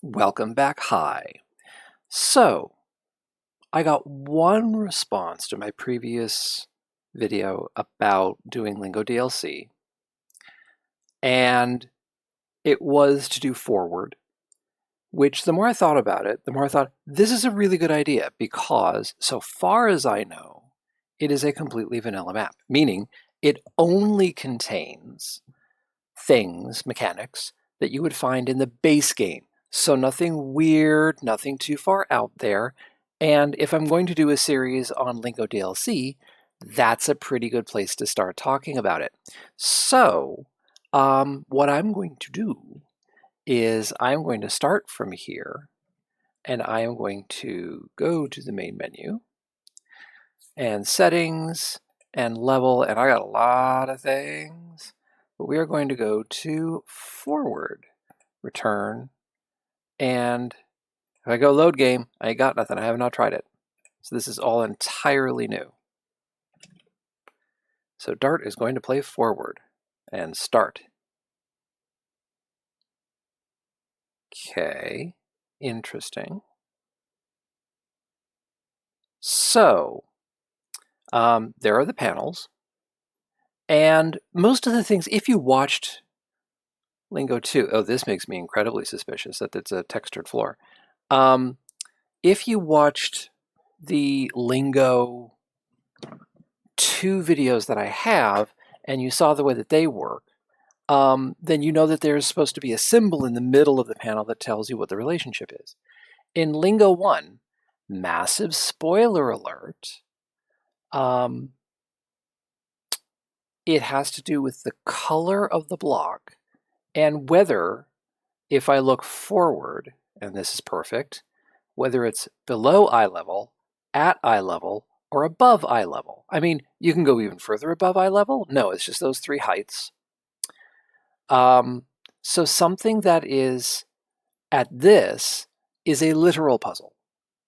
Welcome back. Hi. So, I got one response to my previous video about doing Lingo DLC, and it was to do forward, which the more I thought about it, the more I thought, this is a really good idea because, so far as I know, it is a completely vanilla map, meaning it only contains things, mechanics, that you would find in the base game. So nothing weird, nothing too far out there. And if I'm going to do a series on Lingo DLC, that's a pretty good place to start talking about it. So what I'm going to do is I'm going to start from here, and I am going to go to the main menu and settings and level, and I got a lot of things, but we are going to go to forward, return, and if I go load game, I ain't got nothing. I have not tried it. So this is all entirely new. So Dart is going to play forward and start. Okay, interesting. So there are the panels. And most of the things, if you watched Lingo 2, oh, this makes me incredibly suspicious that it's a textured floor. If you watched the Lingo 2 videos that I have, and you saw the way that they work, then you know that there's supposed to be a symbol in the middle of the panel that tells you what the relationship is. In Lingo 1, massive spoiler alert, it has to do with the color of the block and whether, if I look forward, and this is perfect, whether it's below eye level, at eye level, or above eye level. I mean, you can go even further above eye level. No, it's just those three heights. So something that is at this is a literal puzzle.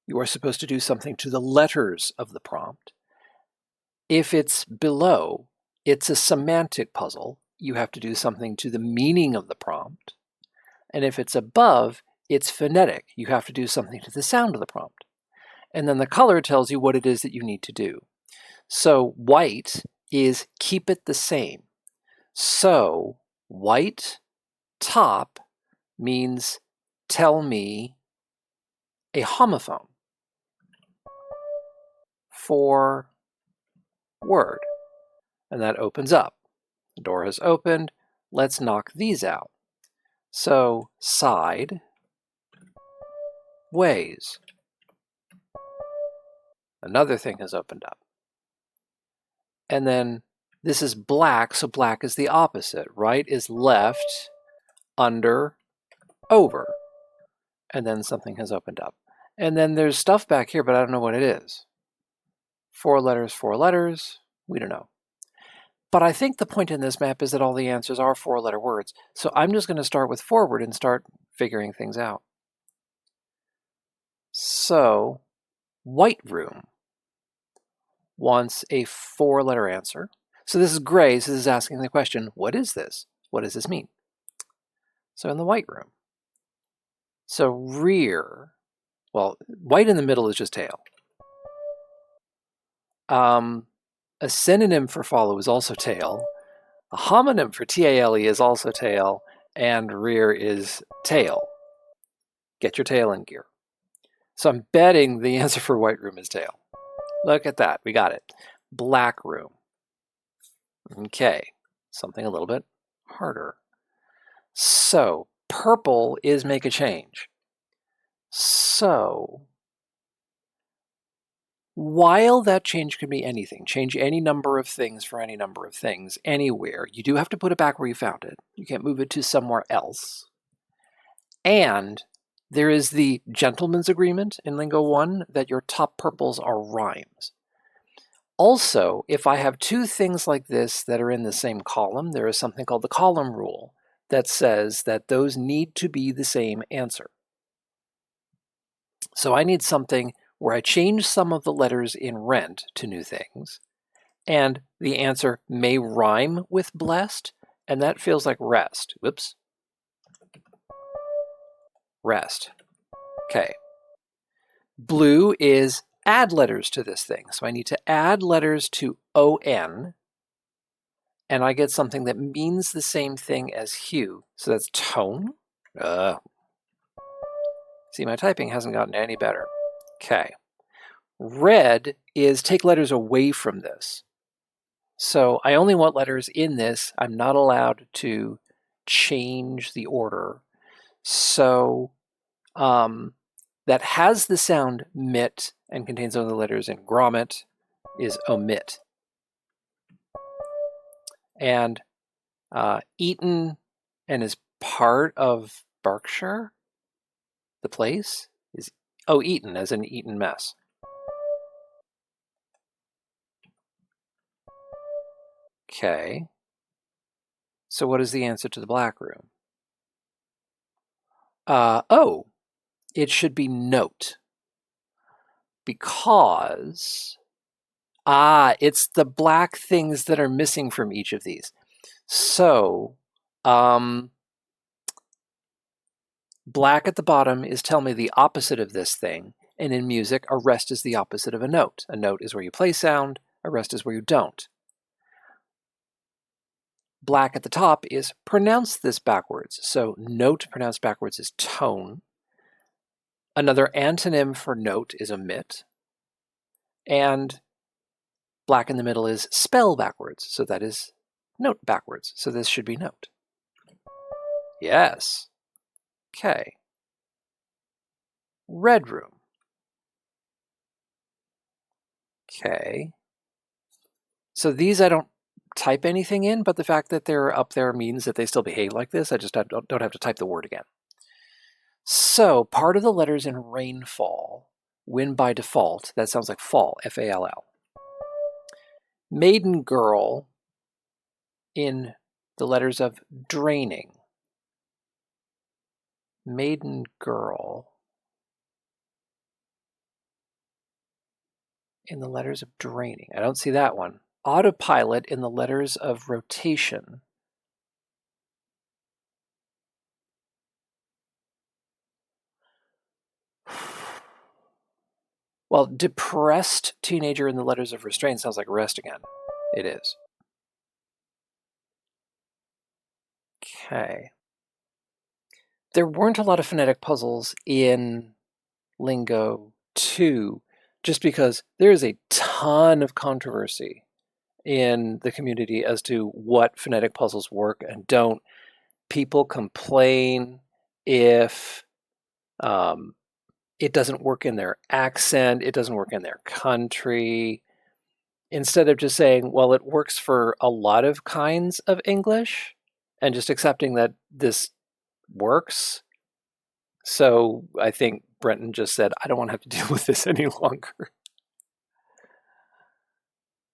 You are supposed to do something to the letters of the prompt. If it's below, it's a semantic puzzle. You have to do something to the meaning of the prompt. And if it's above, it's phonetic. You have to do something to the sound of the prompt. And then the color tells you what it is that you need to do. So white is keep it the same. So white top means tell me a homophone for word. And that opens up. The door has opened. Let's knock these out. So side, ways. Another thing has opened up. And then this is black, so black is the opposite. Right is left, under, over. And then something has opened up. And then there's stuff back here, but I don't know what it is. 4 letters, we don't know. But I think the point in this map is that all the answers are 4-letter words. So I'm just going to start with forward and start figuring things out. So white room wants a 4-letter answer. So this is gray, so this is asking the question, what is this? What does this mean? So in the white room. So rear, well, white in the middle is just tail. A synonym for follow is also tail. A homonym for T-A-L-E is also tail, and rear is tail. Get your tail in gear. So I'm betting the answer for white room is tail. Look at that, we got it. Black room. Okay, something a little bit harder. So purple is make a change. So while that change can be anything, change any number of things for any number of things, anywhere, you do have to put it back where you found it. You can't move it to somewhere else. And there is the gentleman's agreement in Lingo 1 that your top purples are rhymes. Also, if I have two things like this that are in the same column, there is something called the column rule that says that those need to be the same answer. So I need something where I change some of the letters in rent to new things, and the answer may rhyme with blessed, and that feels like rest. Whoops. rest. Okay. Blue is add letters to this thing. So I need to add letters to O-N, and I get something that means the same thing as hue. So that's tone. See, my typing hasn't gotten any better. Okay. Red is take letters away from this. So I only want letters in this. I'm not allowed to change the order. So that has the sound mit and contains only the letters in grommet is omit. And Eton and is part of Berkshire, the place, is, oh, Eton, as in Eton mess. Okay. So what is the answer to the black room? Oh, it should be note. Because, it's the black things that are missing from each of these. So, black at the bottom is tell me the opposite of this thing. And in music, a rest is the opposite of a note. A note is where you play sound, a rest is where you don't. Black at the top is pronounce this backwards. So note pronounced backwards is tone. Another antonym for note is omit. And black in the middle is spell backwards. So that is note backwards. So this should be note. Yes. Okay. Red room. Okay. So these I don't type anything in, but the fact that they're up there means that they still behave like this. I just don't have to type the word again. So part of the letters in rainfall, win by default, that sounds like fall, F-A-L-L. Maiden girl in the letters of draining. Maiden girl in the letters of draining. I don't see that one. Autopilot in the letters of rotation. Well, depressed teenager in the letters of restraint sounds like rest again. It is. Okay. There weren't a lot of phonetic puzzles in Lingo 2, just because there is a ton of controversy in the community as to what phonetic puzzles work and don't. People complain if it doesn't work in their accent, it doesn't work in their country. Instead of just saying, well, it works for a lot of kinds of English, and just accepting that this works. So I think Brenton just said, I don't want to have to deal with this any longer.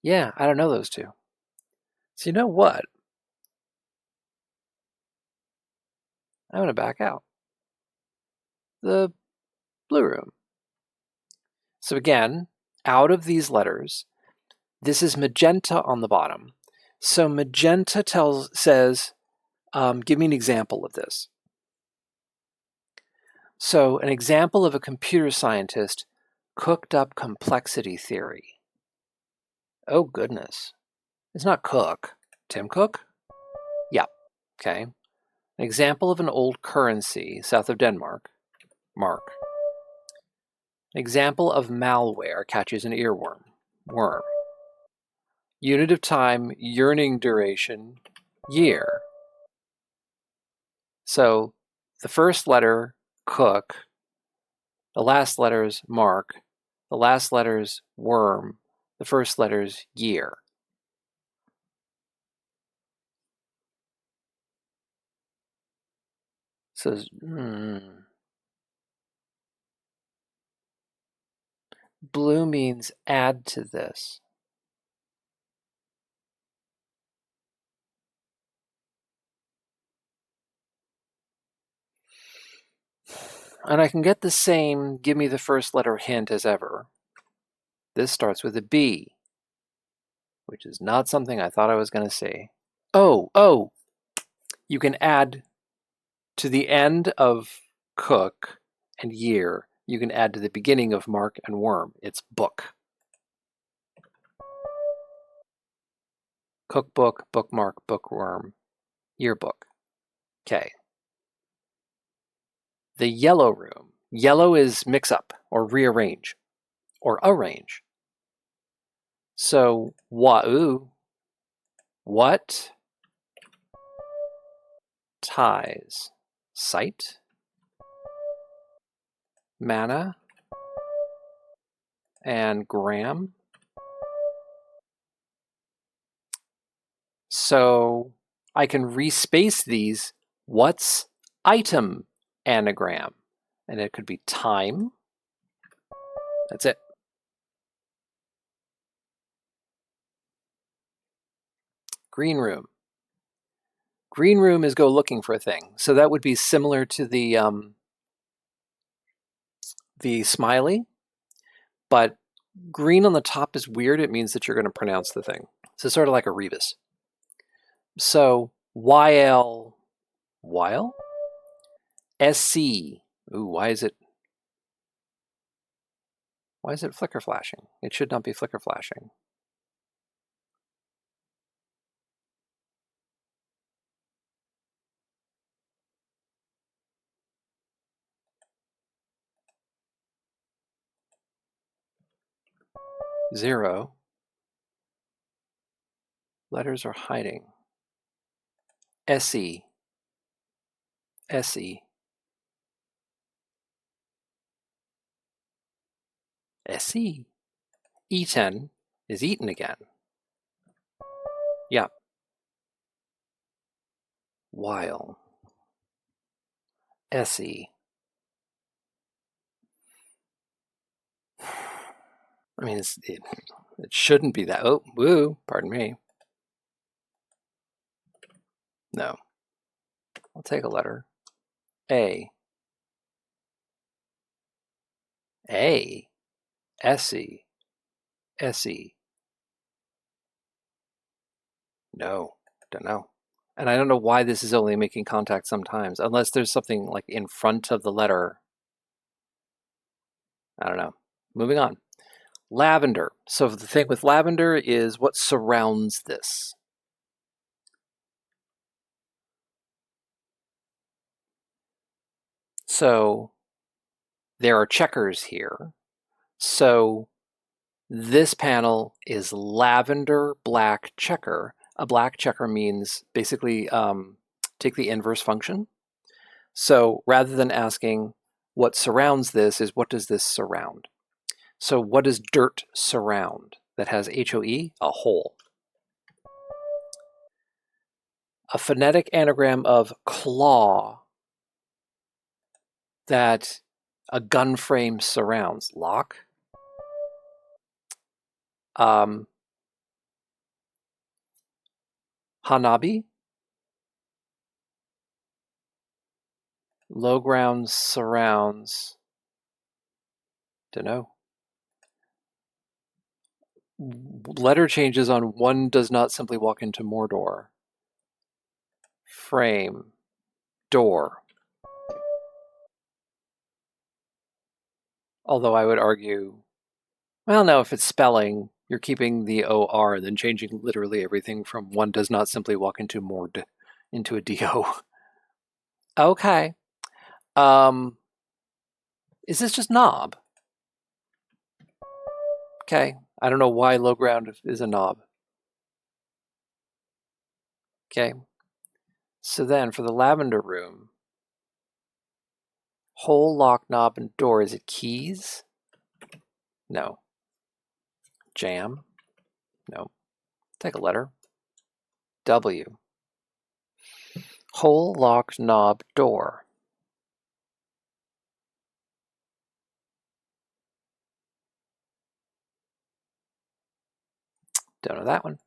Yeah, I don't know those two. So you know what? I'm going to back out. The blue room. So again, out of these letters, this is magenta on the bottom. So magenta says, give me an example of this. So an example of a computer scientist cooked up complexity theory. Oh goodness. It's not Cook. Tim Cook? Yeah. Okay. An example of an old currency south of Denmark. Mark. An example of malware catches an earworm. Worm. Unit of time, yearning duration, year. So the first letter, Cook. The last letter is Mark. The last letter is worm. The first letter is year. So, blue means add to this. And I can get the same give me the first letter hint as ever. This starts with a B, which is not something I thought I was going to say. Oh, you can add to the end of cook, and year you can add to the beginning of mark and worm. It's book. Cookbook, bookmark, bookworm, yearbook. Okay. The yellow room. Yellow is mix up or rearrange or arrange. So, what ties? Sight, manna, and gram. So I can respace these. What's item anagram? And it could be time. That's it. Green room. Green room is go looking for a thing. So that would be similar to the smiley, but green on the top is weird. It means that you're going to pronounce the thing. So sort of like a rebus. So while SC. Ooh, why is it flicker flashing? It should not be flicker flashing. Zero. Letters are hiding. SE. SE. SE. Eaten is eaten again. Yeah. While. SE. I mean, it shouldn't be that. Oh, woo, pardon me. No. I'll take a letter. A. A. SE. SE. No, don't know. And I don't know why this is only making contact sometimes, unless there's something like in front of the letter. I don't know. Moving on. Lavender. So the thing with lavender is what surrounds this. So there are checkers here. So this panel is lavender black checker. A black checker means basically take the inverse function. So rather than asking what surrounds this is what does this surround? So what does dirt surround? That has HOE, a hole. A phonetic anagram of claw that a gun frame surrounds. Lock. Hanabi. Low ground surrounds. Don't know. Letter changes on one does not simply walk into Mordor. Frame. Door. Although I would argue, well, no, if it's spelling, you're keeping the OR and then changing literally everything from one does not simply walk into Mord into a DO. Okay. Is this just knob? Okay. I don't know why low ground is a knob. Okay. So then for the lavender room, hole, lock, knob, and door, is it keys? No. Jam? No. Take a letter. W. Hole, lock, knob, door. Don't know that one.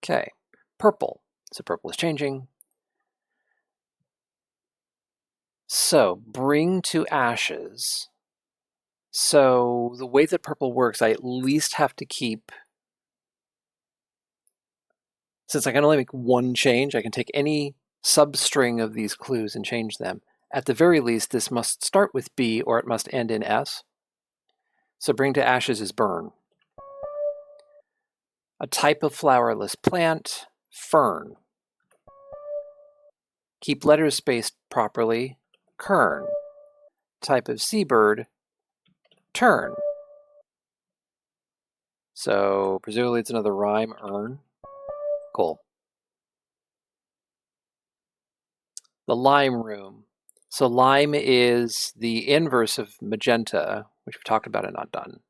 Okay. Purple. So purple is changing. So bring to ashes. So the way that purple works, I at least have to keep, since I can only make one change, I can take any substring of these clues and change them. At the very least, this must start with B or it must end in S. So bring to ashes is burn. A type of flowerless plant, fern. Keep letters spaced properly, kern. Type of seabird, tern. So presumably it's another rhyme, earn. Cool. The lime room. So lime is the inverse of magenta, which we've talked about and not done.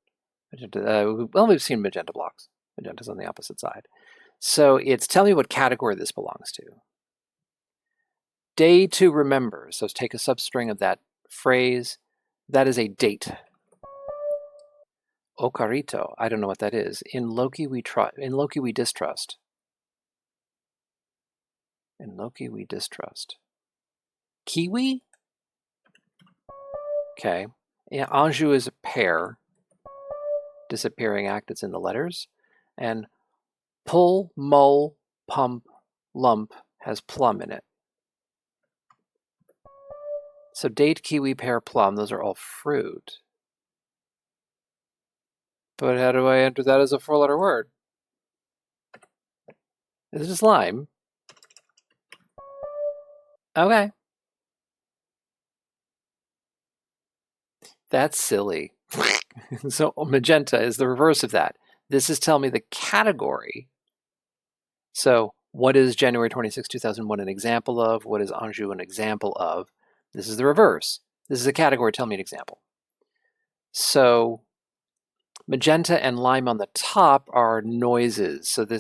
Magenta, well, we've seen magenta blocks. Magenta's on the opposite side. So it's tell me what category this belongs to. Day to remember. So take a substring of that phrase. That is a date. Ocarito. I don't know what that is. In Loki we distrust. In Loki we distrust. Kiwi? Okay. Yeah, Anjou is a pear. Disappearing act, it's in the letters. And pull, mole, pump, lump has plum in it. So date, kiwi, pear, plum, those are all fruit. But how do I enter that as a four-letter word? Is it just lime? Okay. That's silly. So magenta is the reverse of that. This is telling me the category. So what is January 26, 2001 an example of? What is Anjou an example of? This is the reverse. This is a category, tell me an example. So magenta and lime on the top are noises. So that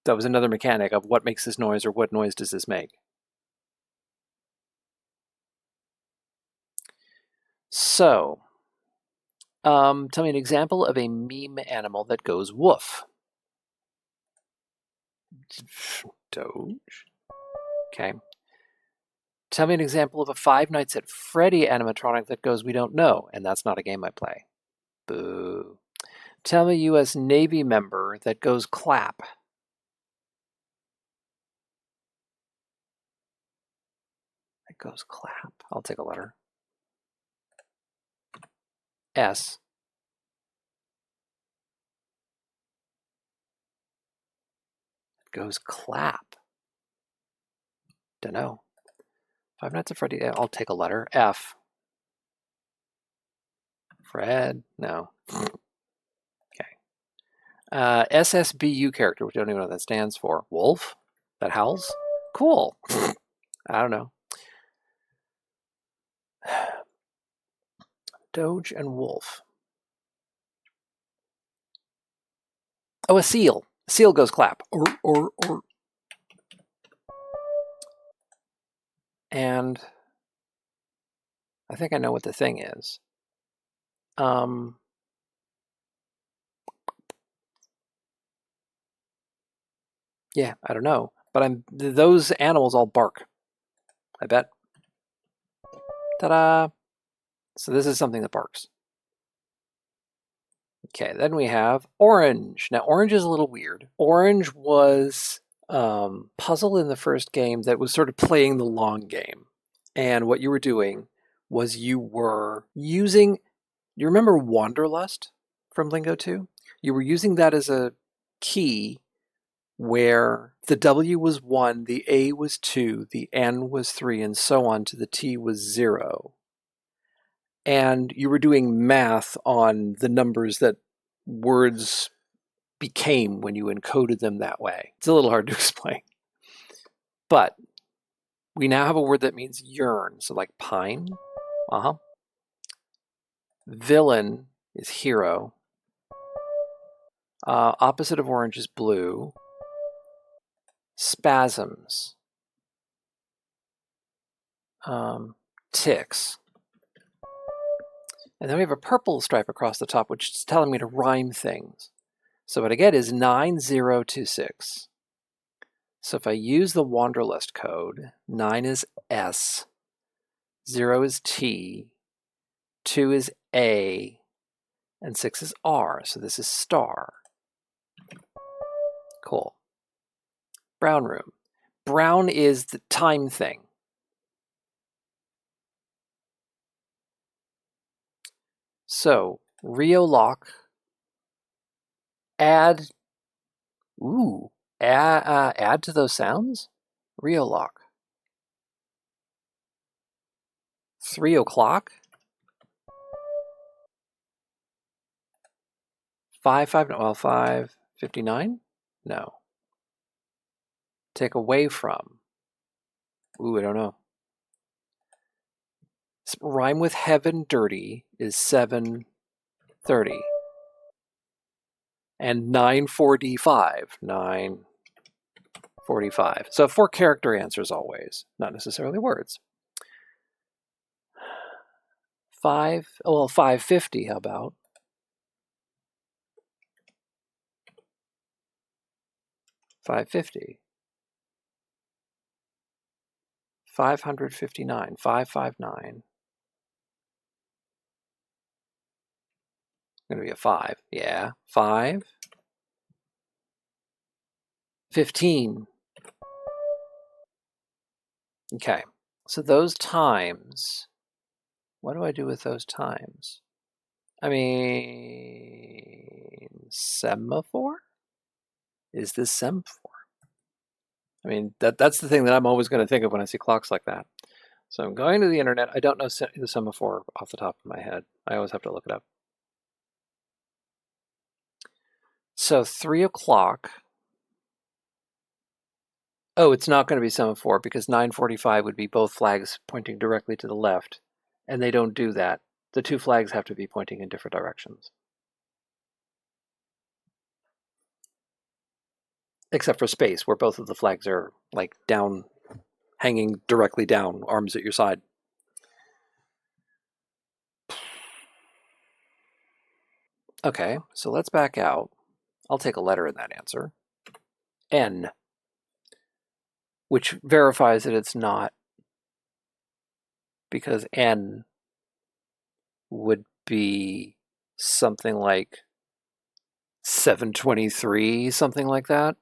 was another mechanic of what makes this noise or what noise does this make. So, tell me an example of a meme animal that goes woof. Doge. Okay. Tell me an example of a Five Nights at Freddy animatronic that goes we don't know, and that's not a game I play. Boo. Tell me a U.S. Navy member that goes clap. That goes clap. I'll take a letter. S. It goes clap. Dunno. Five Nights at Freddy. I'll take a letter. F. Fred. No. Okay. SSBU character, which I don't even know what that stands for. Wolf? That howls? Cool. I don't know. Doge and wolf. Oh, a seal. A seal goes clap. Or. And I think I know what the thing is. Yeah, I don't know. But those animals all bark. I bet. Ta-da! So this is something that barks. Okay, then we have orange. Now, orange is a little weird. Orange was puzzle in the first game that was sort of playing the long game. And what you were doing was you were using, you remember Wanderlust from Lingo 2? You were using that as a key where the W was 1, the A was 2, the N was 3, and so on to the T was 0. And you were doing math on the numbers that words became when you encoded them that way. It's a little hard to explain. But we now have a word that means yearn, so like pine. Villain is hero. Opposite of orange is blue. Spasms. Ticks. And then we have a purple stripe across the top, which is telling me to rhyme things. So what I get is 9026. So if I use the Wanderlust code, 9 is S, 0 is T, 2 is A, and 6 is R. So this is star. Cool. Brown room. Brown is the time thing. So, Rio lock, add to those sounds? Rio lock. 3 o'clock? 5:59? No. Take away from. I don't know. Rhyme with heaven dirty is 7:30. And 9:45. 9:45. So 4-character answers always, not necessarily words. 550, how about? 550. 559. 559. Going to be a 5. Yeah. 5. 15. Okay. So those times, what do I do with those times? I mean, semaphore? Is this semaphore? I mean, that's the thing that I'm always going to think of when I see clocks like that. So I'm going to the internet. I don't know the semaphore off the top of my head. I always have to look it up. So 3 o'clock. Oh, it's not going to be semaphore because 9:45 would be both flags pointing directly to the left, and they don't do that. The two flags have to be pointing in different directions. Except for space, where both of the flags are like down, hanging directly down, arms at your side. Okay, so let's back out. I'll take a letter in that answer. N, which verifies that it's not, because N would be something like 7:23, something like that.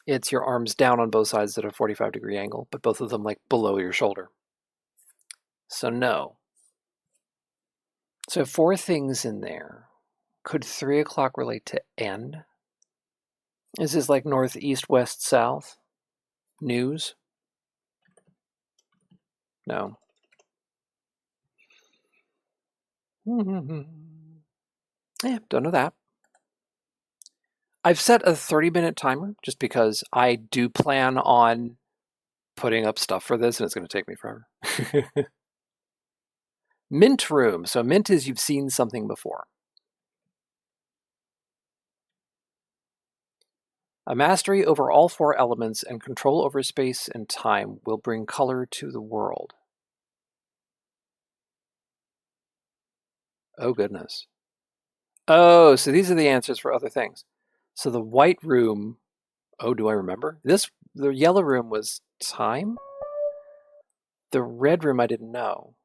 It's your arms down on both sides at a 45-degree angle, but both of them like below your shoulder. So no. So 4 things in there. Could 3 o'clock relate to N? Is this like north, east, west, south? News? No. Yeah, don't know that. I've set a 30-minute timer just because I do plan on putting up stuff for this and it's going to take me forever. Mint room. So mint is you've seen something before. A mastery over all 4 elements and control over space and time will bring color to the world. Oh, goodness. Oh, so these are the answers for other things. So the white room, oh, do I remember? The yellow room was time? The red room I didn't know.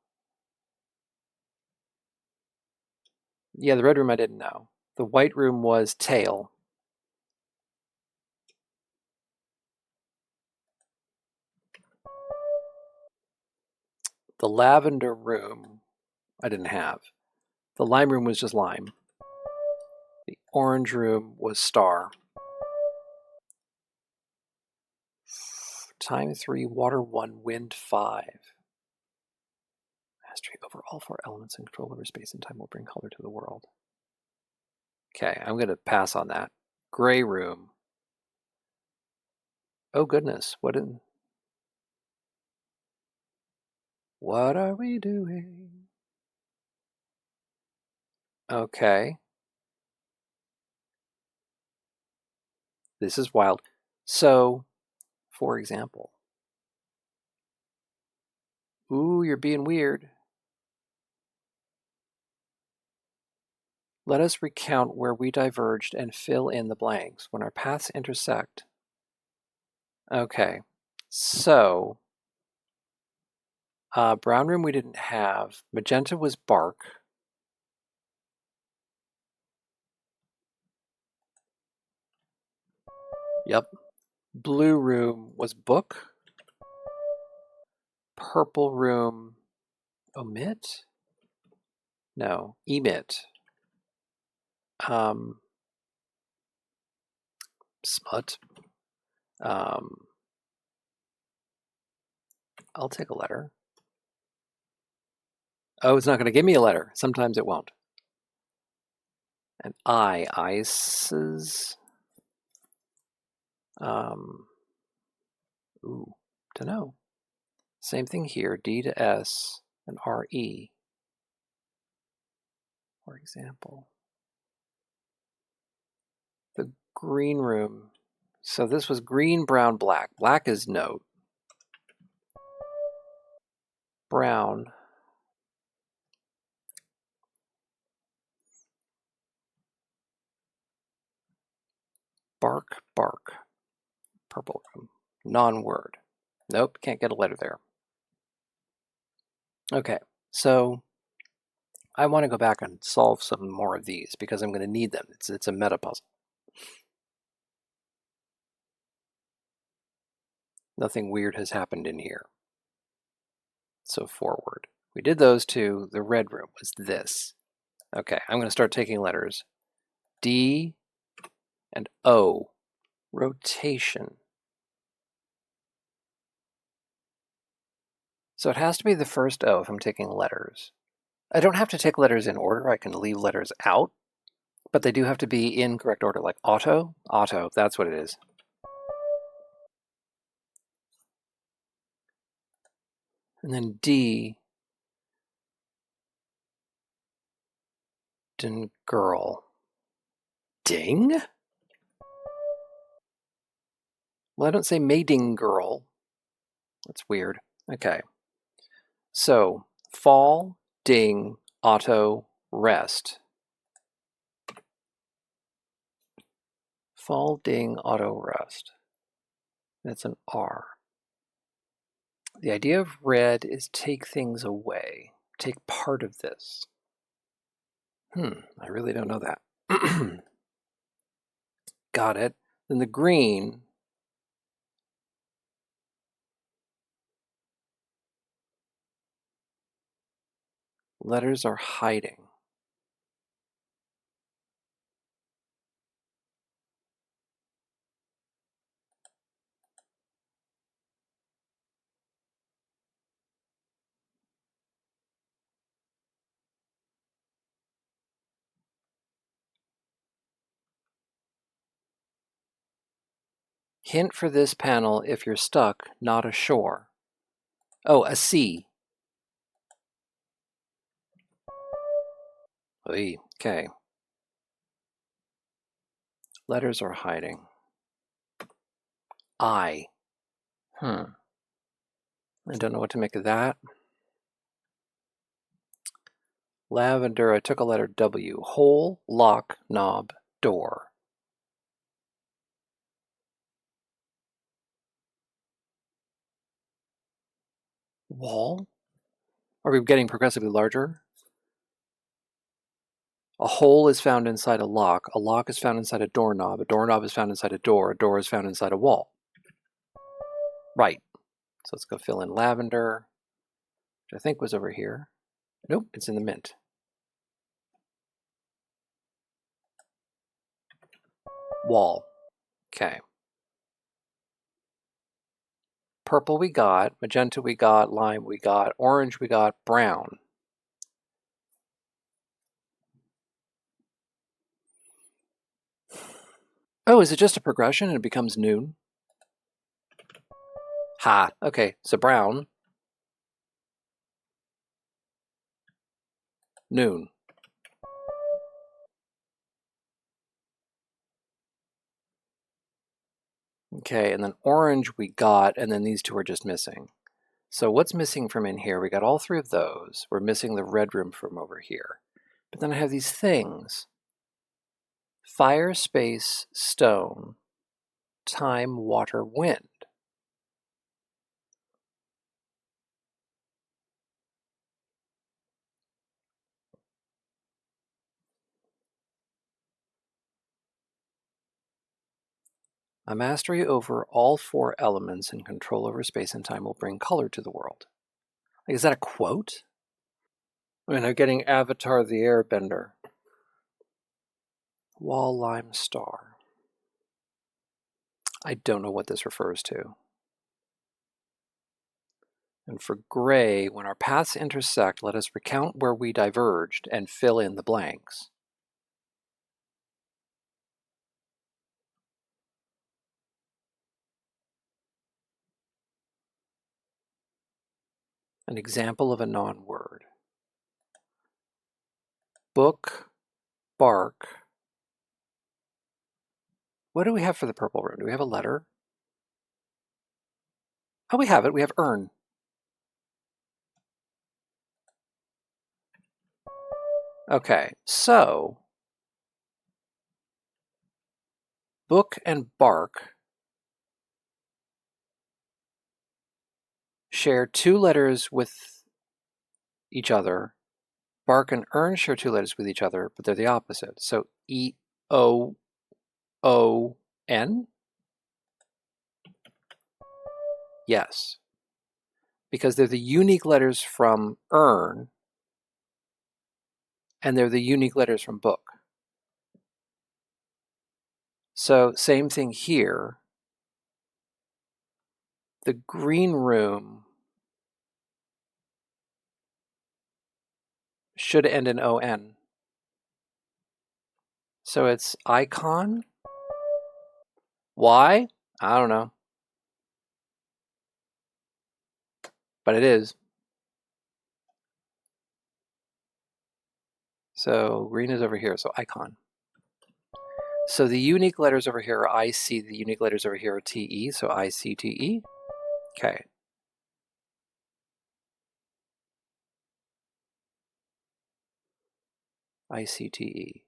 Yeah, the red room I didn't know. The white room was tail. The lavender room I didn't have. The lime room was just lime. The orange room was star. Time 3, water 1, wind 5. Mastery over all 4 elements and control over space and time will bring color to the world. Okay, I'm going to pass on that. Gray room. Oh goodness, what are we doing? Okay. This is wild. So, for example, ooh, you're being weird. Let us recount where we diverged and fill in the blanks when our paths intersect. Okay, so brown room we didn't have. Magenta was bark. Yep. Blue room was book. Purple room, omit. No, emit. Smut. I'll take a letter. Oh, it's not going to give me a letter. Sometimes it won't. And ices. To know. Same thing here, D to S and RE, for example. The green room. So this was green, brown, black. Black is note. Brown. Bark, bark. Purple room. Non-word. Nope, can't get a letter there. Okay, so I want to go back and solve some more of these because I'm going to need them. It's a meta puzzle. Nothing weird has happened in here. So forward. We did those two. The red room was this. Okay, I'm going to start taking letters. D and O. Rotation. So it has to be the first O if I'm taking letters. I don't have to take letters in order. I can leave letters out, but they do have to be in correct order, like auto. Auto, that's what it is. And then D. Girl. Ding? Well, I don't say mating girl. That's weird. Okay. So, fall, ding, auto, rest. Fall, ding, auto, rest. That's an R. The idea of red is take things away. Take part of this. I really don't know that. Got it. Then the green. Letters are hiding. Hint for this panel if you're stuck, not ashore. Oh, a C. Oy, okay. Letters are hiding. I. I don't know what to make of that. Lavender, I took a letter W. Hole, lock, knob, door. Wall? Are we getting progressively larger? A hole is found inside a lock is found inside a doorknob is found inside a door is found inside a wall. Right. So let's go fill in lavender, which I think was over here. Nope, it's in the mint. Wall. Okay. Purple we got, magenta we got, lime we got, orange we got, brown. Oh, is it just a progression and it becomes noon? Ha, okay, so brown. Noon. Okay, and then orange we got, and then these two are just missing. So what's missing from in here? We got all three of those. We're missing the red room from over here. But then I have these things. Fire, space, stone, time, water, wind. A mastery over all four elements and control over space and time will bring color to the world. Like, is that a quote? I mean, I'm getting Avatar the Airbender. Wall lime star. I don't know what this refers to. And for gray, when our paths intersect, let us recount where we diverged and fill in the blanks. An example of a non-word. Book, bark. What do we have for the purple room? Do we have a letter? Oh, we have it. We have earn. Okay, so book and bark share 2 letters with each other. Bark and earn share 2 letters with each other, but they're the opposite. So E-O-O-N? Yes, because they're the unique letters from earn, and they're the unique letters from book. So same thing here. The green room should end in O-N. So it's icon. Why? I don't know. But it is. So green is over here, so icon. So the unique letters over here are IC, the unique letters over here are TE, so ICTE. Okay. ICTE.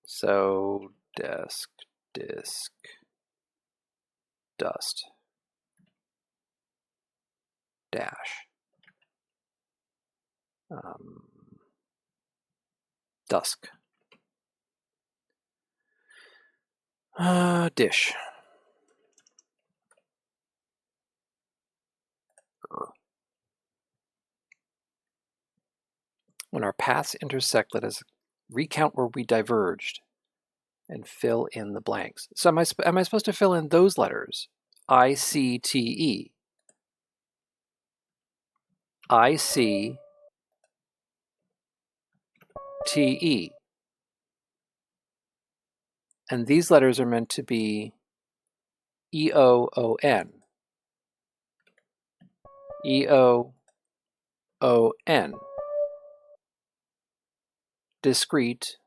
So desk, disk, dust, dash, dusk, dish. When our paths intersect, let us recount where we diverged and fill in the blanks. So am I supposed to fill in those letters? ICTE. ICTE. And these letters are meant to be EOON. EOON. Discrete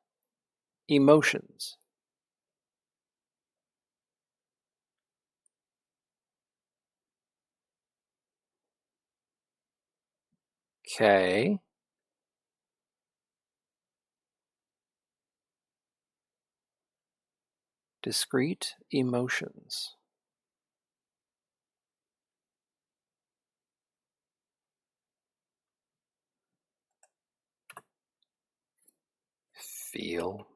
emotions. Okay. Discrete emotions. Feel.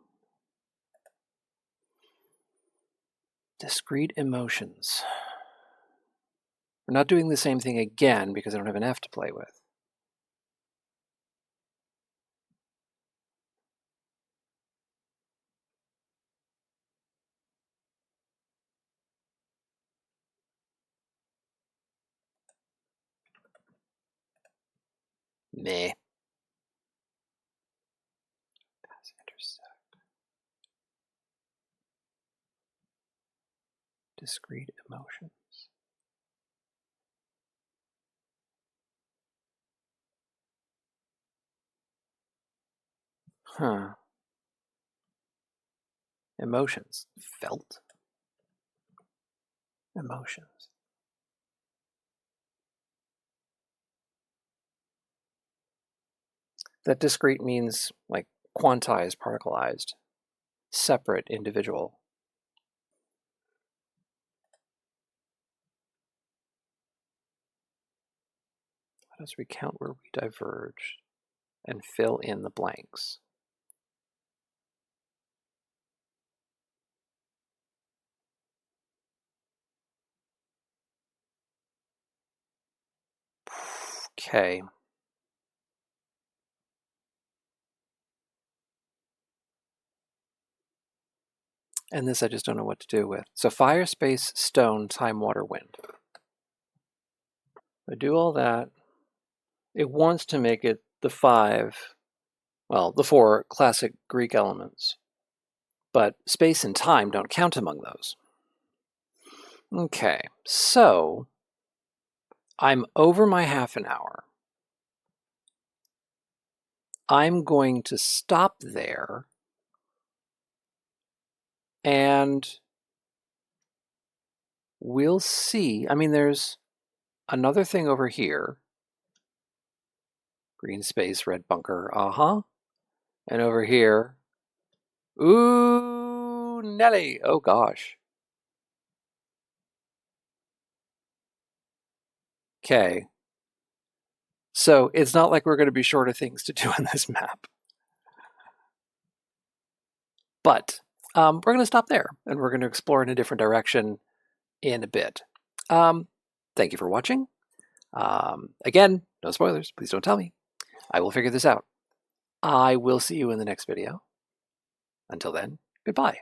Discrete emotions. We're not doing the same thing again because I don't have an F to play with. Meh. Intersect. Discrete emotions. Huh. Emotions. Felt. Emotions. That discrete means like quantized, particleized, separate, individual. Let us recount where we diverge and fill in the blanks. Okay. And this I just don't know what to do with. So fire, space, stone, time, water, wind. I do all that. It wants to make it the four classic Greek elements. But space and time don't count among those. Okay, so I'm over my half an hour. I'm going to stop there and we'll see. I mean, there's another thing over here. Green space, red bunker, And over here, ooh, Nelly, oh gosh. Okay. So it's not like we're going to be short of things to do on this map. But we're going to stop there, and we're going to explore in a different direction in a bit. Thank you for watching. Again, no spoilers. Please don't tell me. I will figure this out. I will see you in the next video. Until then, goodbye.